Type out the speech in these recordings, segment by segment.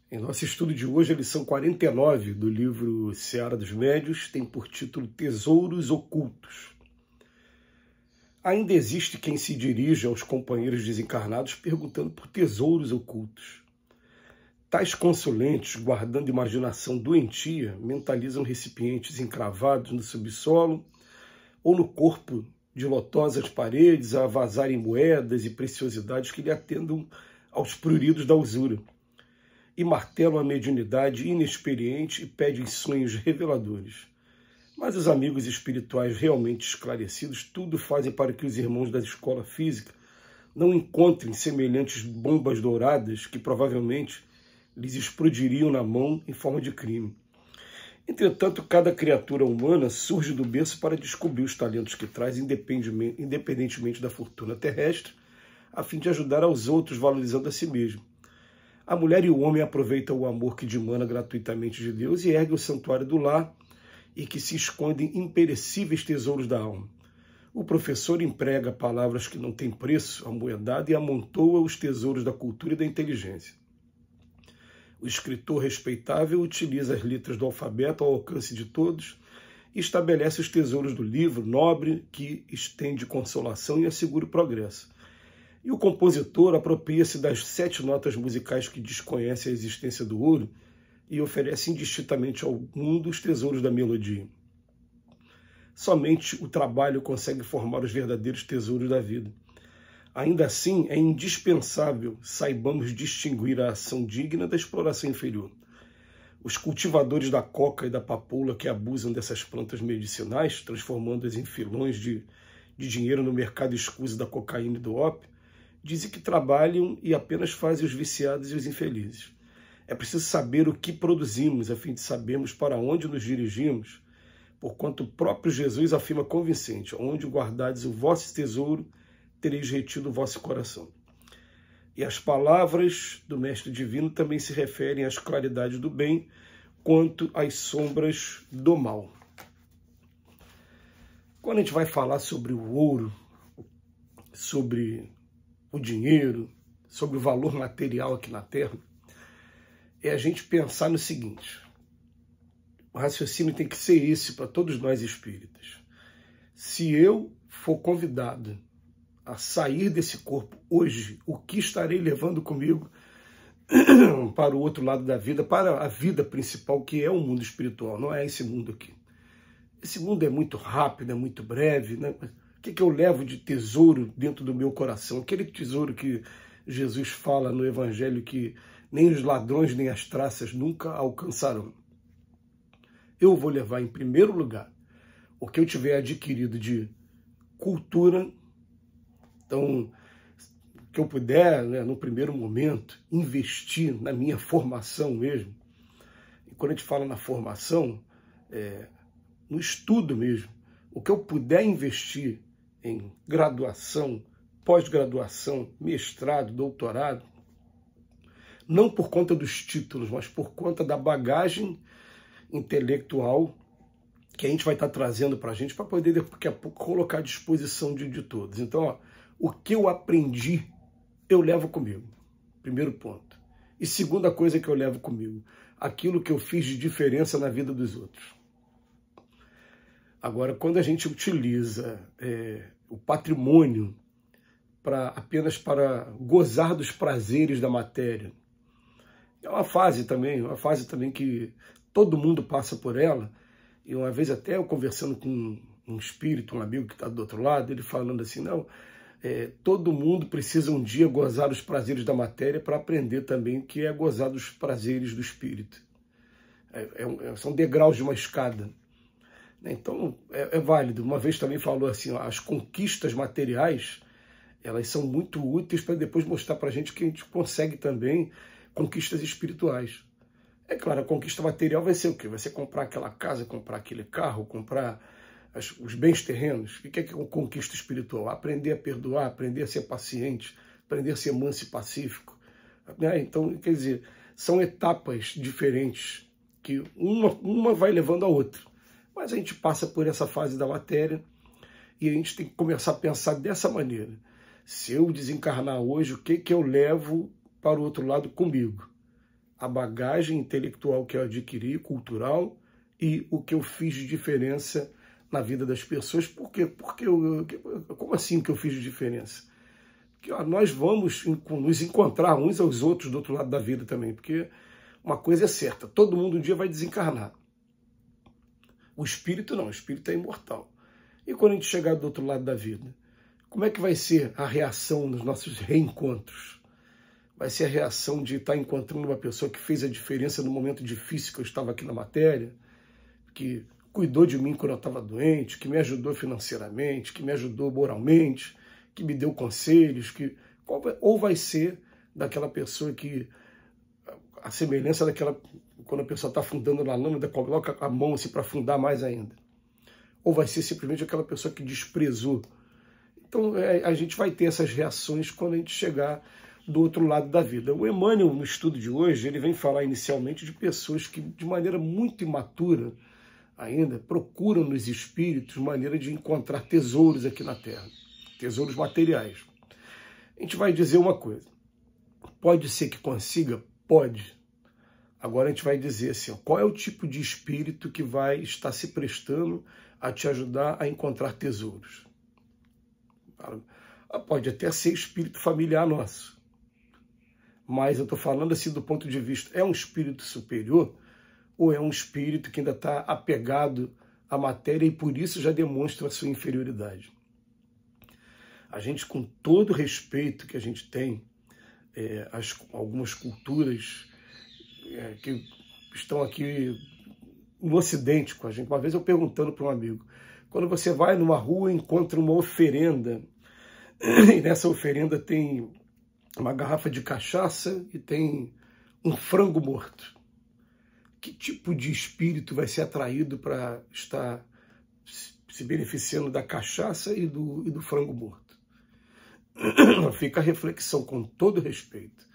Em nosso estudo de hoje, a lição 49 do livro Seara dos Médios tem por título Tesouros Ocultos. Ainda existe quem se dirija aos companheiros desencarnados perguntando por tesouros ocultos. Tais consulentes, guardando imaginação doentia, mentalizam recipientes encravados no subsolo ou no corpo de lotosas paredes a vazarem moedas e preciosidades que lhe atendam aos pruridos da usura. E martelam a mediunidade inexperiente e pedem sonhos reveladores. Mas os amigos espirituais realmente esclarecidos tudo fazem para que os irmãos da escola física não encontrem semelhantes bombas douradas que provavelmente lhes explodiriam na mão em forma de crime. Entretanto, cada criatura humana surge do berço para descobrir os talentos que traz, independentemente da fortuna terrestre, a fim de ajudar aos outros, valorizando a si mesmo. A mulher e o homem aproveitam o amor que dimana gratuitamente de Deus e erguem o santuário do lar e que se escondem imperecíveis tesouros da alma. O professor emprega palavras que não têm preço, amoedado, e amontoa os tesouros da cultura e da inteligência. O escritor respeitável utiliza as letras do alfabeto ao alcance de todos e estabelece os tesouros do livro nobre que estende consolação e assegura o progresso. E o compositor apropria-se das 7 notas musicais que desconhecem a existência do ouro e oferece indistintamente ao mundo os tesouros da melodia. Somente o trabalho consegue formar os verdadeiros tesouros da vida. Ainda assim, é indispensável saibamos distinguir a ação digna da exploração inferior. Os cultivadores da coca e da papoula que abusam dessas plantas medicinais, transformando-as em filões de dinheiro no mercado escuso da cocaína e do ópio, dizem que trabalham e apenas fazem os viciados e os infelizes. É preciso saber o que produzimos, a fim de sabermos para onde nos dirigimos, porquanto o próprio Jesus afirma convincente: onde guardardes o vosso tesouro, tereis retido o vosso coração. E as palavras do Mestre Divino também se referem às claridades do bem, quanto às sombras do mal. Quando a gente vai falar sobre o ouro, sobre o dinheiro, sobre o valor material aqui na Terra, é a gente pensar no seguinte: o raciocínio tem que ser esse para todos nós espíritas. Se eu for convidado a sair desse corpo hoje, o que estarei levando comigo para o outro lado da vida, para a vida principal, que é o mundo espiritual, não é esse mundo aqui. Esse mundo é muito rápido, é muito breve, né? O que eu levo de tesouro dentro do meu coração? Aquele tesouro que Jesus fala no Evangelho que nem os ladrões nem as traças nunca alcançarão. Eu vou levar em primeiro lugar o que eu tiver adquirido de cultura. Então, que eu puder, né, no primeiro momento, investir na minha formação mesmo. E quando a gente fala na formação, no estudo mesmo, o que eu puder investir em graduação, pós-graduação, mestrado, doutorado, não por conta dos títulos, mas por conta da bagagem intelectual que a gente vai estar trazendo para a gente, para poder daqui a pouco colocar à disposição de todos. Então, ó, o que eu aprendi, eu levo comigo. Primeiro ponto. E segunda coisa que eu levo comigo, aquilo que eu fiz de diferença na vida dos outros. Agora, quando a gente utiliza o patrimônio apenas para gozar dos prazeres da matéria, é uma fase também que todo mundo passa por ela. E uma vez até eu conversando com um espírito, um amigo que está do outro lado, ele falando assim, não, todo mundo precisa um dia gozar os prazeres da matéria para aprender também o que é gozar dos prazeres do espírito. São degraus de uma escada. Então, é válido. Uma vez também falou assim, ó, as conquistas materiais, elas são muito úteis para depois mostrar para a gente que a gente consegue também conquistas espirituais. É claro, a conquista material vai ser o quê? Vai ser comprar aquela casa, comprar aquele carro, comprar os bens terrenos. O que é conquista espiritual? Aprender a perdoar, aprender a ser paciente, aprender a ser manso e pacífico. Então, quer dizer, são etapas diferentes, que uma vai levando a outra. Mas a gente passa por essa fase da matéria e a gente tem que começar a pensar dessa maneira. Se eu desencarnar hoje, o que eu levo para o outro lado comigo? a bagagem intelectual que eu adquiri, cultural, e o que eu fiz de diferença na vida das pessoas. Por quê? Como assim que eu fiz de diferença? Porque nós vamos nos encontrar uns aos outros do outro lado da vida também, porque uma coisa é certa, todo mundo um dia vai desencarnar. O espírito não, o espírito é imortal. E quando a gente chegar do outro lado da vida, como é que vai ser a reação nos nossos reencontros? Vai ser a reação de estar encontrando uma pessoa que fez a diferença no momento difícil que eu estava aqui na matéria, que cuidou de mim quando eu estava doente, que me ajudou financeiramente, que me ajudou moralmente, que me deu conselhos, ou vai ser daquela pessoa que, a semelhança daquela, quando a pessoa está afundando na lâmina, coloca a mão assim para afundar mais ainda. Ou vai ser simplesmente aquela pessoa que desprezou. Então a gente vai ter essas reações quando a gente chegar do outro lado da vida. O Emmanuel, no estudo de hoje, ele vem falar inicialmente de pessoas que, de maneira muito imatura ainda, procuram nos espíritos maneira de encontrar tesouros aqui na Terra, tesouros materiais. A gente vai dizer uma coisa, pode ser que consiga? Pode. Agora a gente vai dizer assim, qual é o tipo de espírito que vai estar se prestando a te ajudar a encontrar tesouros? Pode até ser espírito familiar nosso, mas eu estou falando assim do ponto de vista, é um espírito superior ou é um espírito que ainda está apegado à matéria e por isso já demonstra a sua inferioridade? A gente, com todo o respeito que a gente tem, algumas culturas que estão aqui no Ocidente com a gente. Uma vez eu perguntando para um amigo, quando você vai numa rua e encontra uma oferenda, e nessa oferenda tem uma garrafa de cachaça e tem um frango morto, que tipo de espírito vai ser atraído para estar se beneficiando da cachaça e do frango morto? Fica a reflexão, com todo respeito.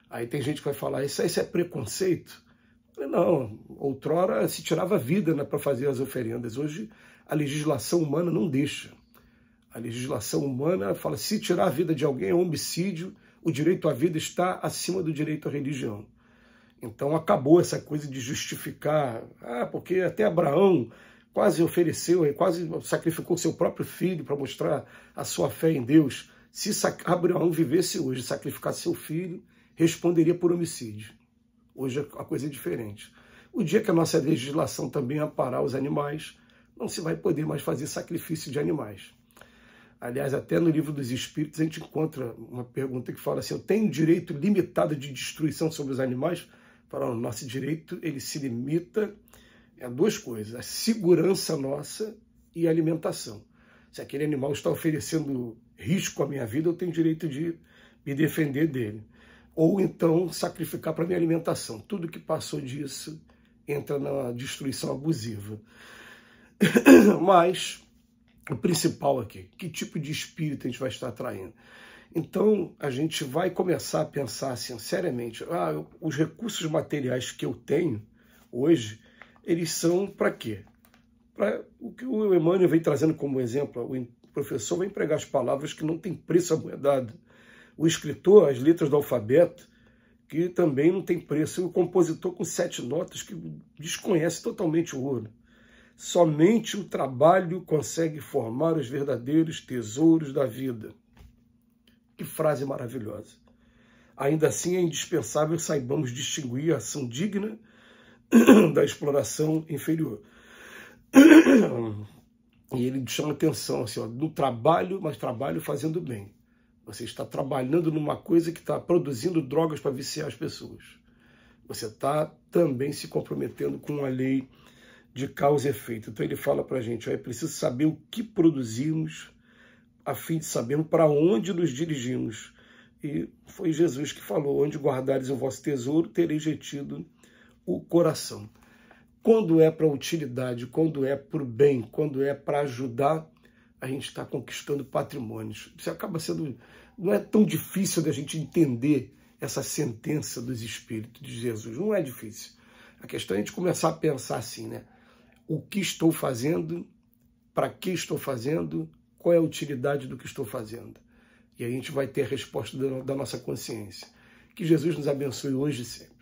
Aí tem gente que vai falar, isso é preconceito? Não, outrora se tirava vida para fazer as oferendas. Hoje a legislação humana não deixa. A legislação humana fala, se tirar a vida de alguém é homicídio, o direito à vida está acima do direito à religião. Então acabou essa coisa de justificar, porque até Abraão quase ofereceu, quase sacrificou seu próprio filho para mostrar a sua fé em Deus. Se Abraão vivesse hoje e sacrificasse seu filho, responderia por homicídio. Hoje a coisa é diferente. O dia que a nossa legislação também amparar os animais, não se vai poder mais fazer sacrifício de animais. Aliás, até no Livro dos Espíritos a gente encontra uma pergunta que fala assim, eu tenho direito limitado de destruição sobre os animais? Fala, o nosso direito ele se limita a duas coisas, a segurança nossa e a alimentação. Se aquele animal está oferecendo risco à minha vida, eu tenho direito de me defender dele. Ou então sacrificar para minha alimentação. Tudo que passou disso entra na destruição abusiva. Mas o principal aqui, que tipo de espírito a gente vai estar atraindo? Então a gente vai começar a pensar assim, seriamente, os recursos materiais que eu tenho hoje, eles são para quê? Para o que o Emmanuel vem trazendo como exemplo, o professor vem pregar as palavras que não tem preço amoedado. O escritor, as letras do alfabeto, que também não tem preço. E o compositor com 7 notas, que desconhece totalmente o ouro. Somente o trabalho consegue formar os verdadeiros tesouros da vida. Que frase maravilhosa. Ainda assim é indispensável saibamos distinguir a ação digna da exploração inferior. E ele chama atenção assim, no trabalho, mas trabalho fazendo bem. Você está trabalhando numa coisa que está produzindo drogas para viciar as pessoas. Você está também se comprometendo com a lei de causa e efeito. Então ele fala para a gente, é preciso saber o que produzimos a fim de sabermos para onde nos dirigimos. E foi Jesus que falou, onde guardares o vosso tesouro, tereis retido o coração. Quando é para utilidade, quando é para o bem, quando é para ajudar, a gente está conquistando patrimônios. Isso acaba sendo... Não é tão difícil da gente entender essa sentença dos Espíritos de Jesus. Não é difícil. A questão é a gente começar a pensar assim, né? O que estou fazendo? Para que estou fazendo? Qual é a utilidade do que estou fazendo? E a gente vai ter a resposta da nossa consciência. Que Jesus nos abençoe hoje e sempre.